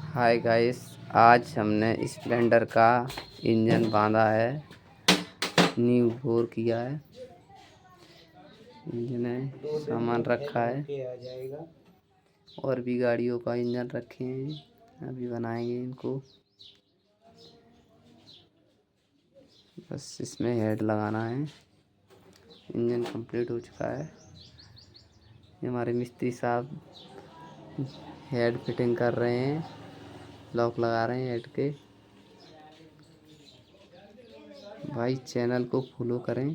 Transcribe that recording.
Hi guys, आज हमने Splendor का इंजन बांधा है, न्यू बोर किया है। इंजन है, सामान रखा है और भी गाड़ियों का इंजन रखे हैं, अभी बनाएंगे इनको। बस इसमें हेड लगाना है। इंजन कंप्लीट हो चुका है। ये हमारे मिस्त्री साहब हेड फिटिंग कर रहे हैं, लॉक लगा रहे हैं हेड के। भाई चैनल को फॉलो करें।